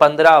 15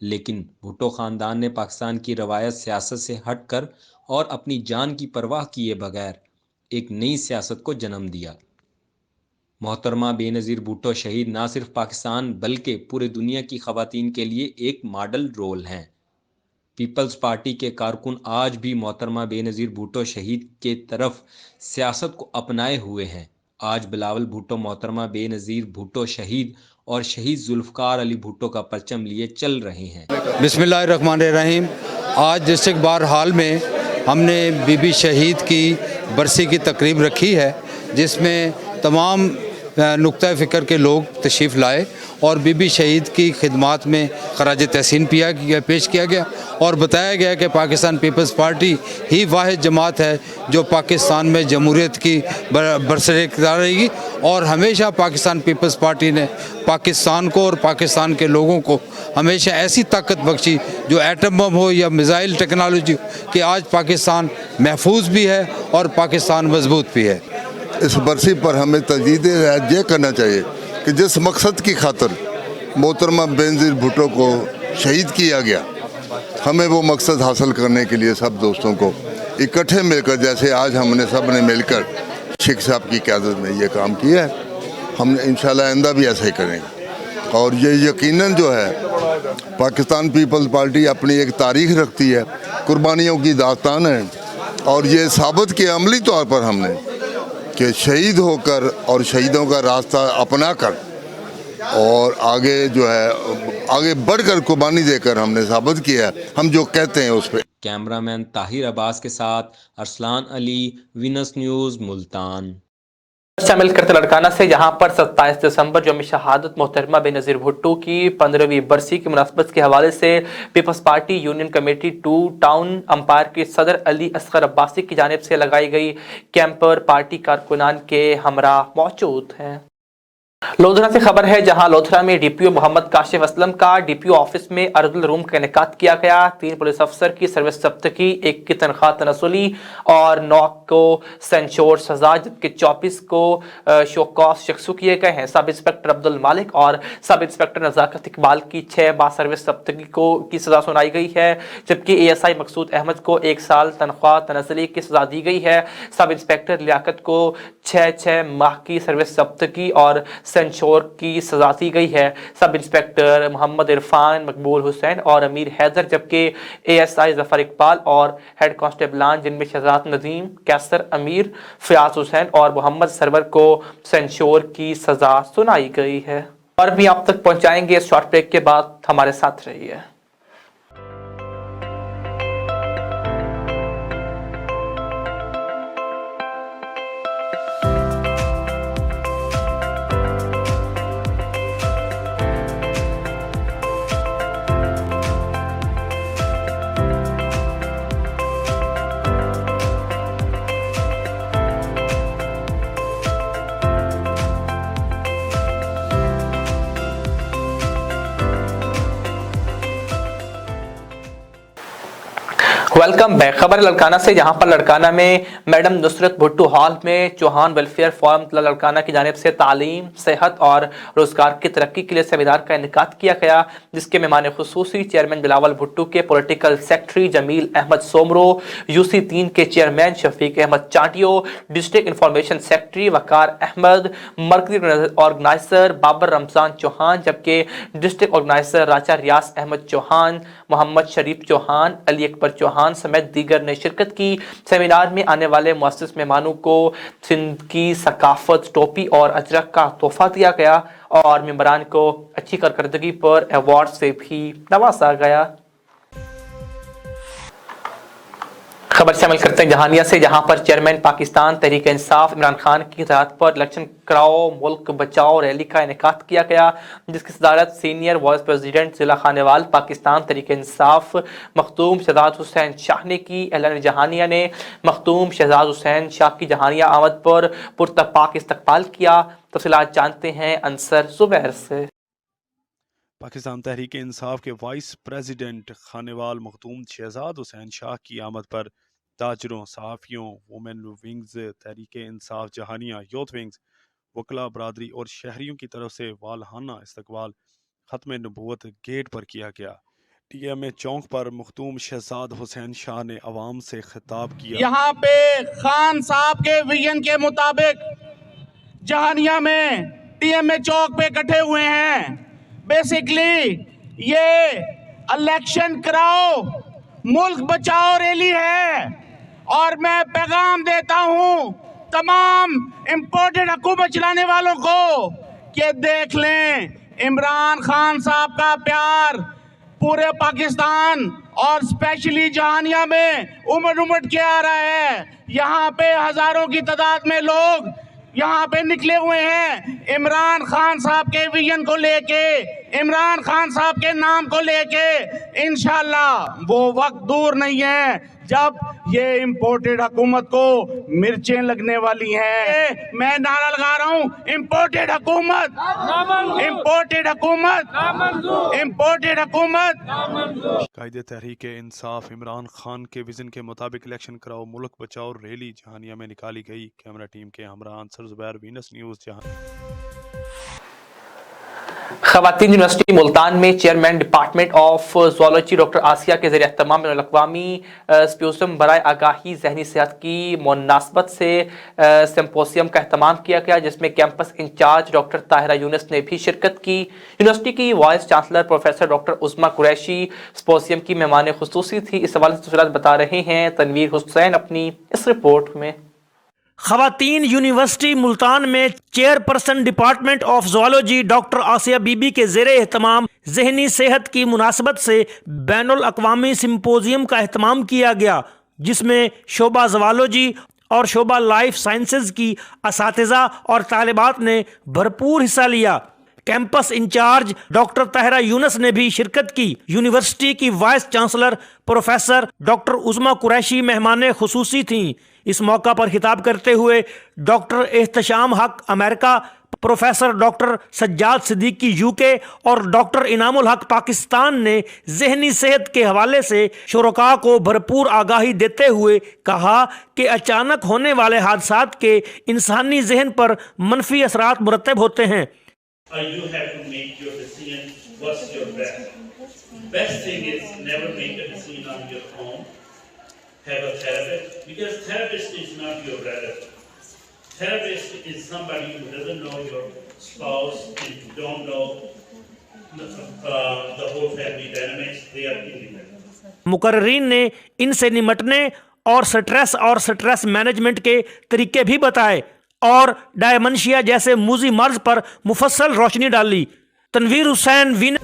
لیکن بھٹو خاندان نے پاکستان کی روایت سیاست سے ہٹ کر اور اپنی جان کی پرواہ کیے بغیر ایک نئی سیاست کو جنم دیا۔ محترمہ بے نظیر بھٹو شہید نہ صرف پاکستان بلکہ پورے دنیا کی خواتین کے لیے ایک ماڈل رول ہیں۔ پیپلز پارٹی کے کارکن آج بھی محترمہ بے نظیر بھٹو شہید کے طرف سیاست کو اپنائے ہوئے ہیں۔ آج بلاول بھٹو محترمہ بے نظیر بھٹو شہید اور شہید ذوالفقار علی بھٹو کا پرچم لیے چل رہے ہیں۔ بسم اللہ الرحمن الرحیم۔ آج ڈسٹرکٹ بار ہال میں ہم نے بی بی شہید کی برسی کی تقریب رکھی ہے، جس میں تمام نقطہ فکر کے لوگ تشریف لائے اور بی بی شہید کی خدمات میں خراج تحسین پیش کیا گیا اور بتایا گیا کہ پاکستان پیپلز پارٹی ہی واحد جماعت ہے جو پاکستان میں جمہوریت کی برسر اقتدار رہے گی، اور ہمیشہ پاکستان پیپلز پارٹی نے پاکستان کو اور پاکستان کے لوگوں کو ہمیشہ ایسی طاقت بخشی، جو ایٹم بم ہو یا میزائل ٹیکنالوجی ہو، کہ آج پاکستان محفوظ بھی ہے اور پاکستان مضبوط بھی ہے۔ اس برسی پر ہمیں تجدید رعایت یہ کرنا چاہیے کہ جس مقصد کی خاطر محترمہ بے نظیر بھٹو کو شہید کیا گیا، ہمیں وہ مقصد حاصل کرنے کے لیے سب دوستوں کو اکٹھے مل کر، جیسے آج ہم نے سب نے مل کر شیخ صاحب کی قیادت میں یہ کام کیا ہے، ہم نے انشاءاللہ آئندہ بھی ایسا ہی کریں گے۔ اور یہ یقیناً جو ہے پاکستان پیپلز پارٹی اپنی ایک تاریخ رکھتی ہے، قربانیوں کی داستان ہے، اور یہ ثابت کیا عملی طور پر ہم نے کہ شہید ہو کر اور شہیدوں کا راستہ اپنا کر اور آگے بڑھ کر قربانی دے کر ہم نے ثابت کیا ہے ہم جو کہتے ہیں اس پہ۔ کیمرہ مین طاہر عباس کے ساتھ ارسلان علی، وینس نیوز، ملتان۔ شامل کرتے لڑکانہ سے، جہاں پر 27 دسمبر یوم شہادت محترمہ بے نظیر بھٹو کی 15ویں برسی کی مناسبت کے حوالے سے Peoples Party union committee 2 town امپائر کے صدر علی اصغر عباسی کی جانب سے لگائی گئی کیمپ پر پارٹی کارکنان کے ہمراہ موجود ہیں۔ لودھرا سے خبر ہے، جہاں لودھرا میں ڈی پی او محمد کاشف اسلم کا ڈی پی او آفس میں ارد الروم کا انعقاد کیا گیا۔ 3 پولیس افسر کی سروس ضبطگی، 1 کی تنخواہ تنزلی اور 9 کو سینچور سزا، جبکہ 24 کو شو کاز شخصو کیے گئے ہیں۔ سب انسپکٹر عبد المالک اور سب انسپکٹر نزاکت اقبال کی 6 با سروس ضبطگی کی سزا سنائی گئی ہے، جبکہ اے ایس آئی مقصود احمد کو 1 سال تنخواہ تنزلی کی سزا دی گئی ہے۔ سب انسپکٹر لیاقت کو 6 ماہ کی سروس ضبطگی اور سینچور کی سزا دی گئی ہے۔ سب انسپکٹر محمد عرفان، مقبول حسین اور امیر حیدر، جبکہ اے ایس آئی ظفر اقبال اور ہیڈ کانسٹیبلان جن میں شہزاد ندیم، کیسر امیر، فیاض حسین اور محمد سرور کو سینچور کی سزا سنائی گئی ہے۔ اور بھی آپ تک پہنچائیں گے، شارٹ بریک کے بعد ہمارے ساتھ رہیے۔ Welcome back. خبر لڑکانہ سے، جہاں پر لڑکانہ میں میڈم نصرت بھٹو ہال میں چوہان ویلفیئر فورم لڑکانہ کی جانب سے تعلیم، صحت اور روزگار کی ترقی کے لیے سیمینار کا انعقاد کیا گیا، جس کے مہمان خصوصی چیئرمین بلاول بھٹو کے political secretary Jamil Ahmed Soomro, U C 3 کے chairman Shafiq Ahmed Chantio, district information secretary Waqar Ahmed, مرکزی آرگنائزر بابر رمضان چوہان، جبکہ ڈسٹرکٹ آرگنائزر راجہ ریاض احمد چوہان، محمد شریف چوہان، علی اکبر چوہان سمیت دیگر نے شرکت کی۔ سیمینار میں آنے والے معزز مہمانوں کو سندھ کی ثقافت، ٹوپی اور اجرک کا تحفہ دیا گیا اور ممبران کو اچھی کارکردگی پر ایوارڈ سے بھی نوازا گیا۔ خبر شامل کرتے ہیں جہانیہ سے، جہاں پر چیئرمین پاکستان تحریک انصاف عمران خان کی ہدایت پر الیکشن کراؤ ملک بچاؤ ریلی کا انعقاد کیا گیا، جس کی صدارت سینئر وائس پریزیڈنٹ ضلع خانیوال پاکستان تحریک انصاف مختوم شہزاد حسین شاہ نے کی۔ اعلان جہانیہ نے مختوم شہزاد حسین شاہ کی جہانیہ آمد پر پرتپاک استقبال کیا۔ تفصیلات جانتے ہیں انصر زبیر سے۔ پاکستان تحریک انصاف کے وائس پریزیڈنٹ خانیوال مختوم شہزاد حسین شاہ کی آمد پر تاجروں، صحافیوں، women wings, Tehreek Insaf Jahania, youth wings, وکلاء برادری اور شہریوں کی طرف سے والہانہ استقبال ختم نبوت گیٹ پر کیا گیا۔ ٹی ایم اے چوک پر مختوم شہزاد حسین شاہ نے عوام سے خطاب کیا۔ یہاں پہ خان صاحب کے ویژن کے مطابق جہانیہ میں ٹی ایم اے چوک پہ اکٹھے ہوئے ہیں۔ بیسیکلی یہ الیکشن کراؤ ملک بچاؤ ریلی ہے، اور میں پیغام دیتا ہوں تمام امپورٹڈ حکومت چلانے والوں کو کہ دیکھ لیں عمران خان صاحب کا پیار پورے پاکستان اور اسپیشلی جہانیہ میں امٹ کے آ رہا ہے۔ یہاں پہ ہزاروں کی تعداد میں لوگ یہاں پہ نکلے ہوئے ہیں عمران خان صاحب کے ویژن کو لے کے، عمران خان صاحب کے نام کو لے کے۔ انشاءاللہ وہ وقت دور نہیں ہے جب یہ امپورٹڈ حکومت کو مرچیں لگنے والی ہیں۔ میں نعرہ لگا رہا ہوں امپورٹڈ حکومت، امپورٹڈ حکومت، امپورٹڈ حکومت۔ قائد تحریک انصاف عمران خان کے وژن کے مطابق الیکشن کراؤ ملک بچاؤ ریلی جہانیہ میں نکالی گئی۔ کیمرہ ٹیم کے ہمراہ انصر زبیر، وینس نیوز جہانیہ۔ خواتین یونیورسٹی ملتان میں chairman department of zoology doctor Asiya کے زیر اہتمام بین الاقوامی سمپوزیم برائے آگاہی ذہنی صحت کی مناسبت سے سمپوزیم کا اہتمام کیا گیا، جس میں campus incharge doctor Tahira Younis نے بھی شرکت کی۔ یونیورسٹی کی vice chancellor professor doctor Uzma Qureshi symposium کی مہمان خصوصی تھی۔ اس حوالے سے تفصیلات بتا رہے ہیں تنویر حسین اپنی اس رپورٹ میں۔ خواتین یونیورسٹی ملتان میں chairperson department of zoology doctor Asiya Bibi کے زیر اہتمام ذہنی صحت کی مناسبت سے بین الاقوامی سمپوزیم کا اہتمام کیا گیا، جس میں شعبہ زوالوجی اور شعبہ لائف سائنسز کی اساتذہ اور طالبات نے بھرپور حصہ لیا۔ Campus incharge doctor Tahira Younis نے بھی شرکت کی۔ یونیورسٹی کی vice chancellor professor doctor Uzma Qureshi مہمان خصوصی تھیں۔ اس موقع پر خطاب کرتے ہوئے ڈاکٹر احتشام حق امریکہ، professor doctor Sajjad Siddiqui UK اور ڈاکٹر انعام الحق پاکستان نے ذہنی صحت کے حوالے سے شرکاء کو بھرپور آگاہی دیتے ہوئے کہا کہ اچانک ہونے والے حادثات کے انسانی ذہن پر منفی اثرات مرتب ہوتے ہیں۔ You have to make your decision what's your best. Best thing is never make a decision on your own. Have a therapist, because therapist is not your brother. Therapist is somebody who doesn't know your spouse and don't know the whole family dynamics. They are independent. مقررین نے ان سے نمٹنے اور stress management کے طریقے بھی بتائے اور ڈائمنشیا جیسے موذی مرض پر مفصل روشنی ڈالی۔ تنویر حسین، وین۔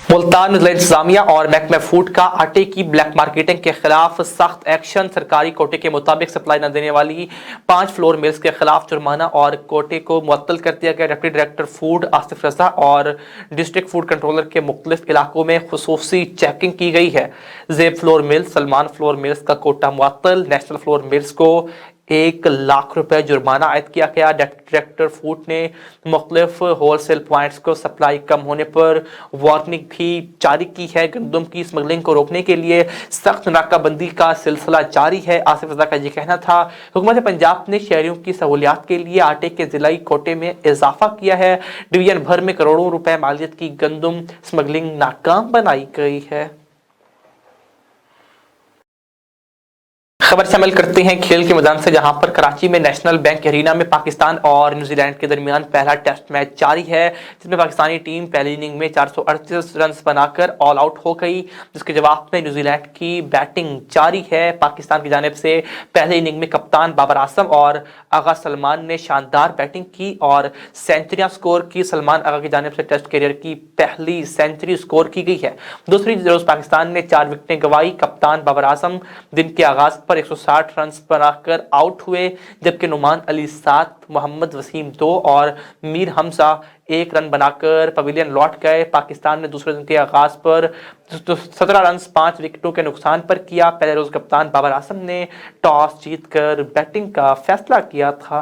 ملتان ضلع انتظامیہ اور محکمہ فوڈ کا آٹے کی بلیک مارکیٹنگ کے خلاف سخت ایکشن۔ سرکاری کوٹے کے مطابق سپلائی نہ دینے والی 5 فلور ملز کے خلاف جرمانہ اور کوٹے کو معطل کر دیا گیا۔ ڈپٹی ڈائریکٹر فوڈ آصف رضا اور ڈسٹرکٹ فوڈ کنٹرولر کے مختلف علاقوں میں خصوصی چیکنگ کی گئی ہے۔ زیب flour mills, Salman flour mills کا کوٹہ معطل، نیشنل فلور ملز کو 1 لاکھ روپے جرمانہ عائد کیا گیا۔ ڈائریکٹر فوڈ نے مختلف ہول سیل پوائنٹس کو سپلائی کم ہونے پر وارننگ بھی جاری کی ہے۔ گندم کی اسمگلنگ کو روکنے کے لیے سخت ناکہ بندی کا سلسلہ جاری ہے۔ آصف رضا کا یہ کہنا تھا حکومت پنجاب نے شہریوں کی سہولیات کے لیے آٹے کے ضلعی کوٹے میں اضافہ کیا ہے۔ ڈویژن بھر میں کروڑوں روپے مالیت کی گندم اسمگلنگ ناکام بنائی گئی ہے۔ خبر شامل کرتے ہیں کھیل کے میدان سے، جہاں پر کراچی میں نیشنل بینک ارینا میں پاکستان اور نیوزی لینڈ کے درمیان پہلا ٹیسٹ میچ جاری ہے، جس میں پاکستانی ٹیم پہلی اننگ میں 438 رنز بنا کر آل آؤٹ ہو گئی، جس کے جواب میں نیوزی لینڈ کی بیٹنگ جاری ہے۔ پاکستان کی جانب سے پہلی اننگ میں کپتان بابر اعظم اور آغا سلمان نے شاندار بیٹنگ کی اور سینچریاں سکور کی۔ سلمان آغا کی جانب سے ٹیسٹ کیریئر کی پہلی سینچری سکور کی گئی ہے۔ دوسری روز پاکستان نے 4 وکٹیں گنوائی۔ کپتان بابر اعظم دن کے آغاز پر 160 رنز بنا کر آؤٹ ہوئے، جبکہ نعمان علی 7، محمد وسیم 2 اور میر حمزہ 1 رن بنا کر پویلین لوٹ گئے۔ پاکستان نے دوسرے دن کے آغاز پر 17 رنز 5 وکٹوں کے نقصان پر کیا۔ پہلے روز کپتان بابر اعظم نے ٹاس جیت کر بیٹنگ کا فیصلہ کیا تھا۔